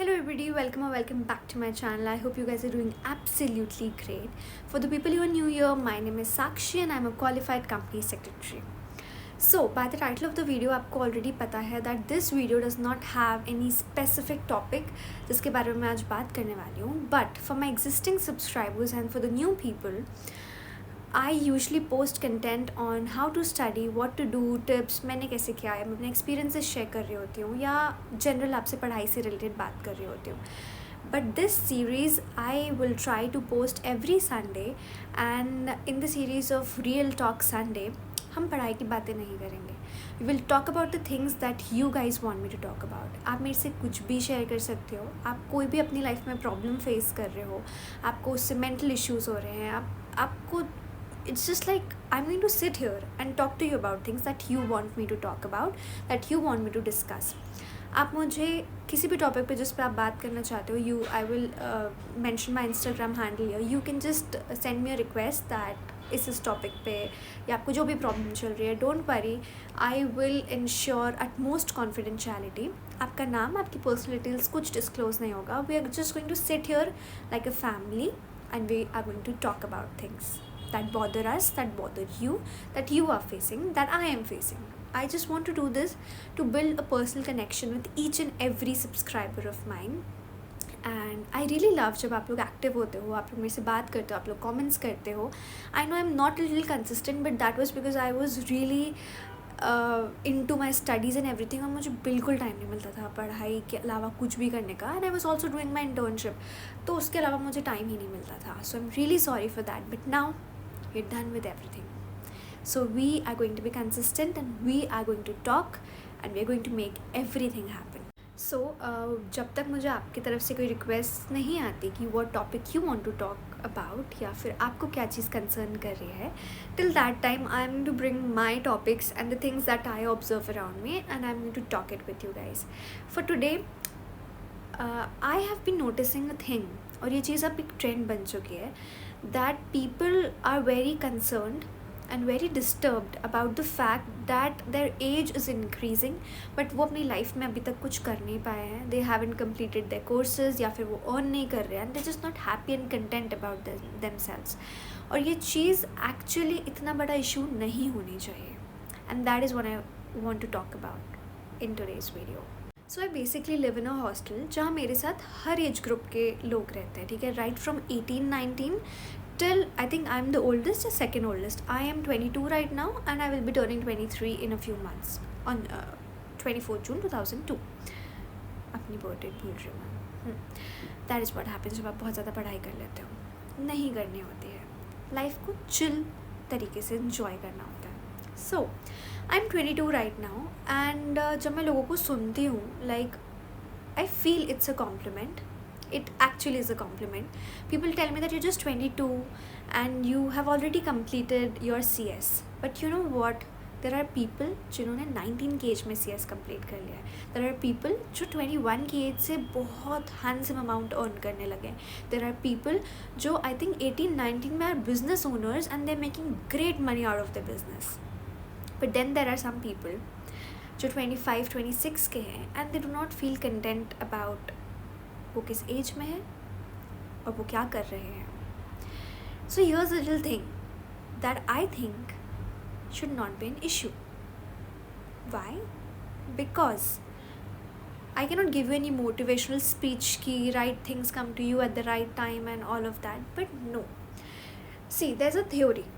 Hello everybody, welcome or welcome back to my channel. I hope you guys are doing absolutely great. For the people who are new here, my name is Sakshi and I'm a qualified company secretary. So by the title of the video आपको already पता है that this video does not have any specific topic जिसके बारे में मैं आज बात करने वाली हूँ. But for my existing subscribers and for the new people, I usually post content on how to study, what to do, tips, मैंने कैसे किया है, मैं अपने experiences share कर रही होती हूँ या general आपसे पढ़ाई से related बात कर रही होती हूँ. But this series I will try to post every Sunday, and in the series of Real Talk Sunday हम पढ़ाई की बातें नहीं करेंगे. We will talk about the things that you guys want me to talk about. आप मेरे से कुछ भी शेयर कर सकते हो. आप कोई भी अपनी लाइफ में प्रॉब्लम फेस कर रहे हो, आपको उससे मेंटल इश्यूज हो रहे हैं, आपको it's just like I'm going to sit here and talk to you about things that you want me to talk about, that you want me to discuss. आप मुझे किसी भी टॉपिक पे जिस पे आप बात करना चाहते हो, I will mention my Instagram handle here. You can just send me a request that इस टॉपिक पे या आपको जो भी प्रॉब्लम चल रही है, don't worry, I will ensure utmost confidentiality. आपका नाम, आपकी पर्सनल डिटेल्स कुछ डिस्क्लोज नहीं होगा. We are just going to sit here like a family and we are going to talk about things that bother us, that bother you, that you are facing, that I am facing. I just want to do this to build a personal connection with each and every subscriber of mine. And I really love जब आप लोग active होते हो, आप लोग मेरे से बात करते हो, आप लोग कमेंट्स करते हो. I know I'm not a little consistent, but that was because I was really into my studies and everything, और मुझे बिल्कुल टाइम नहीं मिलता था पढ़ाई के अलावा कुछ भी करने का. And I was also doing my internship, तो उसके अलावा मुझे टाइम ही नहीं मिलता था. So I'm really sorry for that, but now we're done with everything. So we are going to be consistent and we are going to talk and we are going to make everything happen. So जब तक मुझे आपकी तरफ से कोई request नहीं आती कि what topic you want to talk about या फिर आपको क्या चीज़ कंसर्न कर रही है, till that time I am going to bring my topics and the things that I observe around me and I am going to talk it with you guys. For today, I have been noticing a thing, और ये चीज़ अब एक trend बन चुकी है, that people are very concerned and very disturbed about the fact that their age is increasing, but वो अपनी life में अभी तक कुछ कर नहीं पाए हैं. They haven't completed their courses या फिर वो earn नहीं कर रहे हैं, and they're just not happy and content about themselves. और ये चीज़ actually इतना बड़ा issue नहीं होनी चाहिए, and that is what I want to talk about in today's video. So I basically live in a hostel जहाँ मेरे साथ हर एज ग्रुप के लोग रहते हैं, ठीक है, right from 18-19 till I think I'm the oldest or second oldest. I am 22 right now and I will be turning 23 in a few months on 24 June 2002. अपनी बर्थडे भूल रही हूँ मैं. That is what happens जब आप बहुत ज़्यादा पढ़ाई कर लेते हो. नहीं करनी होती है, लाइफ को चिल तरीके से enjoy करना होता है. So I'm 22 right now and जब मैं लोगों को सुनती हूँ, like I feel it's a compliment. It actually is a compliment. People tell me that you're just 22 and you have already completed your CS. But you know what? There are people जिन्होंने 19 की as में CS complete कर लिया है. There are people जो 21 की as से बहुत handsome amount earn करने लगे. There are people जो I think 18-19 में are business owners and they're making great money out of the business. But then there are some people जो 25-26 के हैं and they do not feel content about वो किस as में है और वो क्या कर रहे हैं. So here's a little thing that I think should not be an issue. Why? Because I cannot give you any motivational speech कि right things come to you at the right time and all of that, but no. See, there's a theory.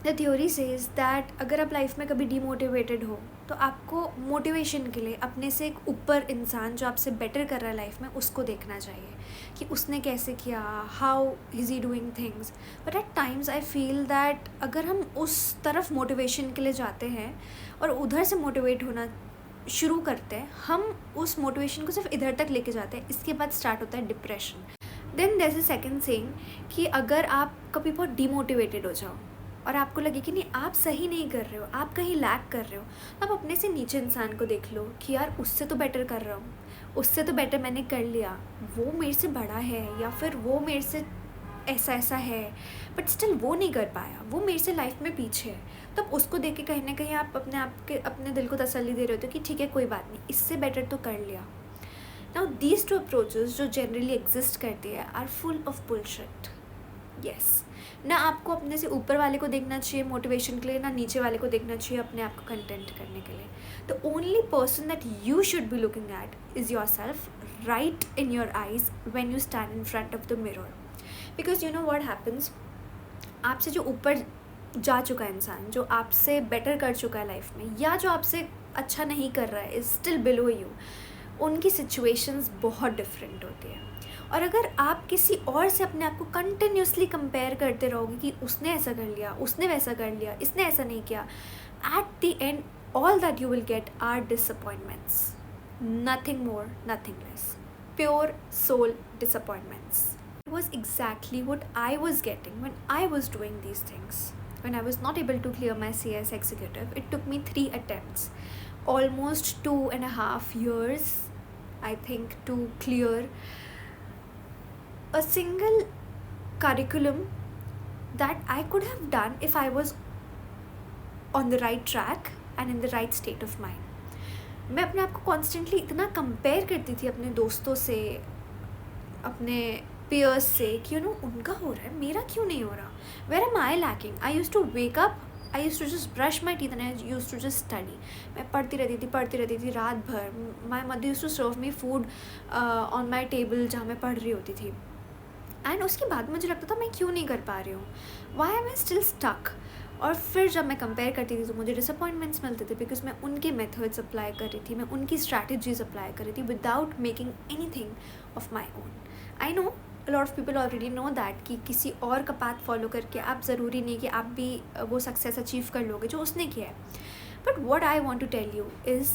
The theory says that अगर आप life में कभी demotivated हो तो आपको motivation के लिए अपने से एक ऊपर इंसान जो आपसे बेटर कर रहा है लाइफ में उसको देखना चाहिए कि उसने कैसे किया, how is he doing things. But at times I feel that अगर हम उस तरफ मोटिवेशन के लिए जाते हैं और उधर से मोटिवेट होना शुरू करते हैं, हम उस मोटिवेशन को सिर्फ इधर तक लेके जाते हैं, इसके बाद स्टार्ट होता है depression. Then there is a second saying कि अगर आप कभी बहुत डीमोटिवेटेड हो जाओ और आपको लगे कि नहीं आप सही नहीं कर रहे हो, आप कहीं लैक कर रहे हो, तो आप अपने से नीचे इंसान को देख लो कि यार उससे तो बेटर कर रहा हूँ, उससे तो बेटर मैंने कर लिया, वो मेरे से बड़ा है या फिर वो मेरे से ऐसा है, बट स्टिल वो नहीं कर पाया, वो मेरे से लाइफ में पीछे है. तो उसको देख के कहीं ना कहीं आप अपने दिल को तसल्ली दे रहे होते हो कि ठीक है कोई बात नहीं, इससे बेटर तो कर लिया. नाउ दीज टू अप्रोचेस जो जनरली एग्जिस्ट करती है are full of bullshit. Yes, ना आपको अपने से ऊपर वाले को देखना चाहिए मोटिवेशन के लिए, ना नीचे वाले को देखना चाहिए अपने आप को कंटेंट करने के लिए. The only person that you should be looking at is your self, right in your eyes when you stand in front of the mirror. Because you know what happens, आपसे जो ऊपर जा चुका है इंसान, जो आपसे बेटर कर चुका है लाइफ में, या जो आपसे अच्छा नहीं कर रहा है, इज स्टिल बिलो यू, उनकी सिचुएशंस बहुत डिफरेंट होती है. और अगर आप किसी और से अपने आप को कंटिन्यूसली कंपेयर करते रहोगे कि उसने ऐसा कर लिया, उसने वैसा कर लिया, इसने ऐसा नहीं किया, at the end all that you will get are disappointments. Nothing more, nothing less. Pure soul disappointments. It was exactly what I was getting when I was doing these things. When I was not able to clear my CS executive, it took me 3 attempts, almost 2.5 years, I think, to clear a single curriculum that I could have done if I was on the right track and in the right state of mind. मैं अपने आप को constantly इतना compare करती थी अपने दोस्तों से, अपने peers से, कि उनका हो रहा है, मेरा क्यों नहीं हो रहा. Where am I lacking? I used to wake up, I used to just brush my teeth and I used to just study. मैं पढ़ती रहती थी रात भर. My mother used to serve me food on my table जहाँ मैं पढ़ रही होती थी. एंड उसके बाद मुझे लगता था मैं क्यों नहीं कर पा रही हूँ, why am I still stuck. और फिर जब मैं कंपेयर करती थी तो मुझे डिसअपॉइंटमेंट्स मिलते थे, बिकॉज मैं उनके मेथड्स अप्लाई कर रही थी, मैं उनकी स्ट्रैटेजीज अप्लाई कर रही थी without making any thing of my own. I know lot of people already know that कि किसी और का पाथ फॉलो करके आप ज़रूरी नहीं कि आप भी वो सक्सेस अचीव कर लोगे जो उसने किया है. But what I want to tell you is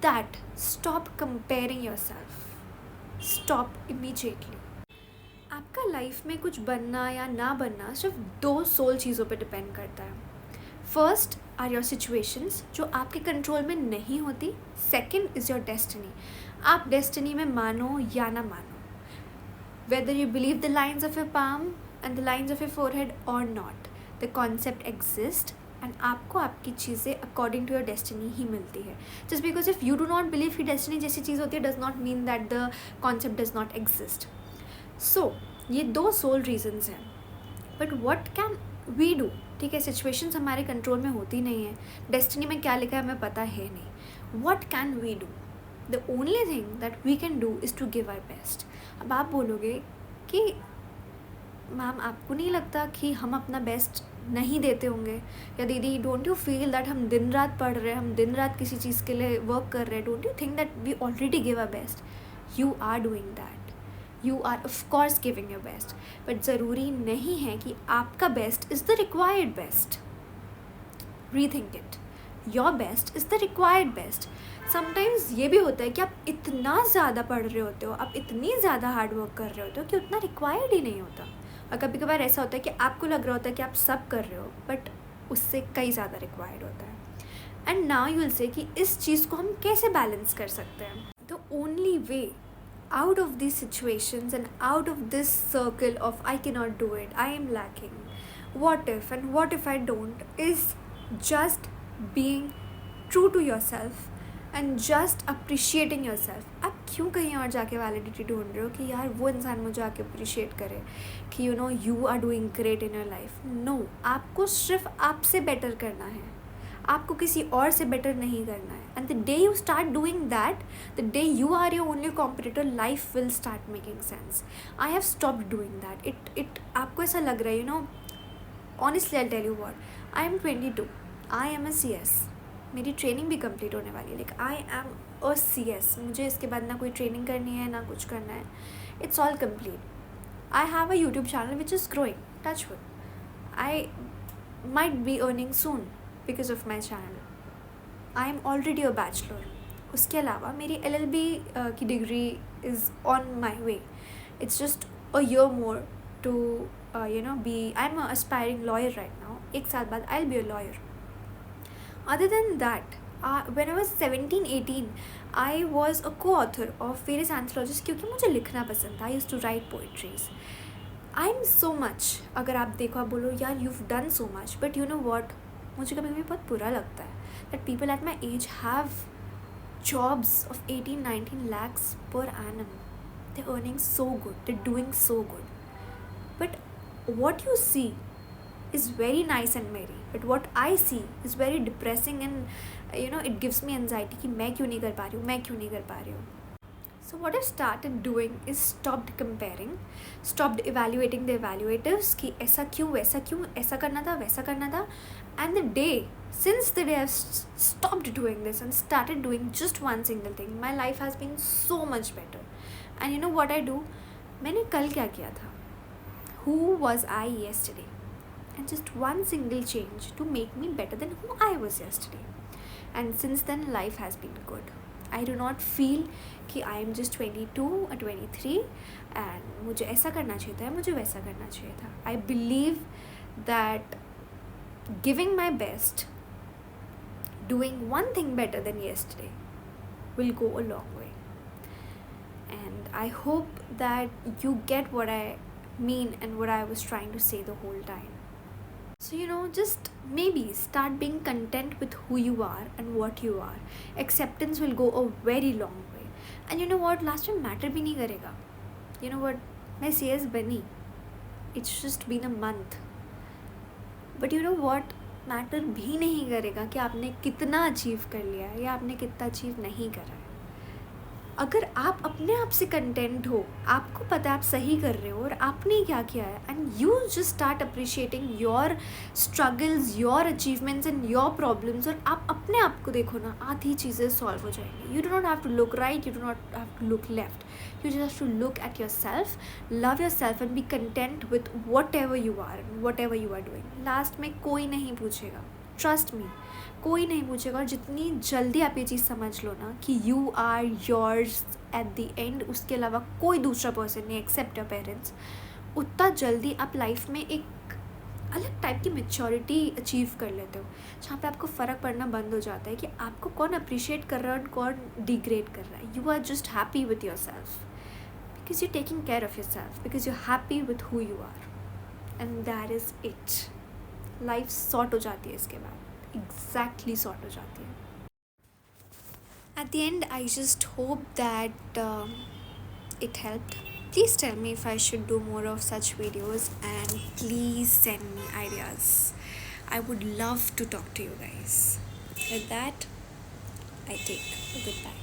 that stop comparing yourself, stop immediately. आपका लाइफ में कुछ बनना या ना बनना सिर्फ 2 सोल चीज़ों पे डिपेंड करता है. फर्स्ट आर योर सिचुएशंस जो आपके कंट्रोल में नहीं होती. Second is your destiny. आप डेस्टिनी में मानो या ना मानो, whether you believe the lines of your palm and the lines of your forehead और not, the concept exist and आपको आपकी चीज़ें अकॉर्डिंग टू योर डेस्टिनी ही मिलती है. Just because if you do not believe कि डेस्टिनी जैसी चीज़ होती है does not mean that the concept does not exist. So ये 2 सोल रीजन्स हैं. But what can we do? ठीक है, सिचुएशंस हमारे कंट्रोल में होती नहीं है, डेस्टिनी में क्या लिखा है हमें पता है नहीं. What can we do? The only thing that we can do is to give our best. अब आप बोलोगे कि मैम आपको नहीं लगता कि हम अपना बेस्ट नहीं देते होंगे, या दीदी डोंट यू फील दैट हम दिन रात पढ़ रहे हैं, हम दिन रात किसी चीज़ के लिए वर्क कर रहे हैं, don't you think that we already give our best? You are doing that, you are of course giving your best. But ज़रूरी नहीं है कि आपका best is the required best. Rethink it. Your best is the required best. Sometimes ये भी होता है कि आप इतना ज़्यादा पढ़ रहे होते हो, आप इतनी ज़्यादा हार्ड वर्क कर रहे होते हो कि उतना रिक्वायर्ड ही नहीं होता. और कभी कभार ऐसा होता है कि आपको लग रहा होता है कि आप सब कर रहे हो, बट उससे कई ज़्यादा रिक्वायर्ड होता है. And now you will say कि इस चीज़ को हम कैसे बैलेंस कर सकते हैं. The only way out of these situations and out of this circle of I cannot do it, I am lacking, what if and what if I don't, is just being true to yourself and just appreciating yourself. आप क्यों कहीं और जाके validity ढूंढ रहे हो कि यार वो इंसान मुझे आके अप्रिशिएट करे कि you are doing great in your life? No, आपको सिर्फ आपसे बेटर करना है, आपको किसी और से बेटर नहीं करना है. And the day you start doing that, the day you are your only competitor, life will start making sense. I have stopped doing that. It आपको ऐसा लग रहा है honestly I tell you what, I am 22, I am a CS. मेरी training भी complete होने वाली है, like I am a CS. मुझे इसके बाद ना कोई ट्रेनिंग करनी है ना कुछ करना है, it's all complete. I have a YouTube channel which is growing, touch wood. I might be earning soon because of my channel. I am already a bachelor. उसके अलावा मेरी LLB की degree is on my way. It's just a year more to be. I'm an aspiring lawyer right now. 1 साल बाद I'll be a lawyer. Other than that, when I was 17-18, I was a co-author of various anthologies क्योंकि मुझे लिखना पसंद था. I used to write poetries. I'm so much. अगर आप देखो, आप बोलो यार you've done so much, but you know what? मुझे कभी कभी बहुत बुरा लगता है that people at my age have jobs of 18, 19 lakhs per annum. They're earning so good, they're doing so good. But what you see is very nice and merry, but what I see is very depressing, and it gives me anxiety कि मैं क्यों नहीं कर पा रही हूँ, मैं क्यों नहीं कर पा रही हूँ. So what I've started doing is stopped comparing, stopped evaluating the evaluatives कि ऐसा क्यों, वैसा क्यों, ऐसा करना था, वैसा करना था. And since the day I've stopped doing this and started doing just one single thing, my life has been so much better. And you know what I do? मैंने कल क्या किया था? Who was I yesterday? And just one single change to make me better than who I was yesterday. And since then, life has been good. I do not feel कि I am just 22 or 23 and मुझे ऐसा करना चाहिए था, मुझे वैसा करना चाहिए था. I believe that giving my best, doing one thing better than yesterday will go a long way. And I hope that you get what I mean and what I was trying to say the whole time. So just maybe start being content with who you are and what you are. Acceptance will go a very long way. And you know what, last time matter bhi nahi karega. You know what, मैं CS बनी. It's just been a month. But you know what, matter भी नहीं करेगा कि आपने कितना achieve कर लिया है या आपने कितना अचीव नहीं करा है. अगर आप अपने आप से कंटेंट हो, आपको पता है आप सही कर रहे हो और आपने क्या किया है, and you just start appreciating your struggles, your achievements and your problems, और आप अपने आप को देखो ना, आधी चीज़ें सॉल्व हो जाएंगी. You do not have to look right, you do not have to look left, you just have to look at yourself, love yourself and be content with whatever you are and whatever you are doing. Last में कोई नहीं पूछेगा, trust me, कोई नहीं पूछेगा. और जितनी जल्दी आप ये चीज़ समझ लो ना कि you are yours at the end, उसके अलावा कोई दूसरा पर्सन नहीं एक्सेप्ट योर पेरेंट्स, उतना जल्दी आप लाइफ में एक अलग टाइप की मेच्योरिटी अचीव कर लेते हो, जहाँ पे आपको फ़र्क पड़ना बंद हो जाता है कि आपको कौन अप्रिशिएट कर रहा है और कौन डिग्रेड कर रहा है. You are just happy with yourself because you taking care of yourself, because you happy with who you are, and that is it. Life sort हो जाती है इसके बाद, एग्जैक्टली सॉर्ट हो जाती है. At the and I just hope that it helped. Please tell me if I should do more of such videos, and please send me ideas. I would love to talk to you guys. With that, I take a goodbye.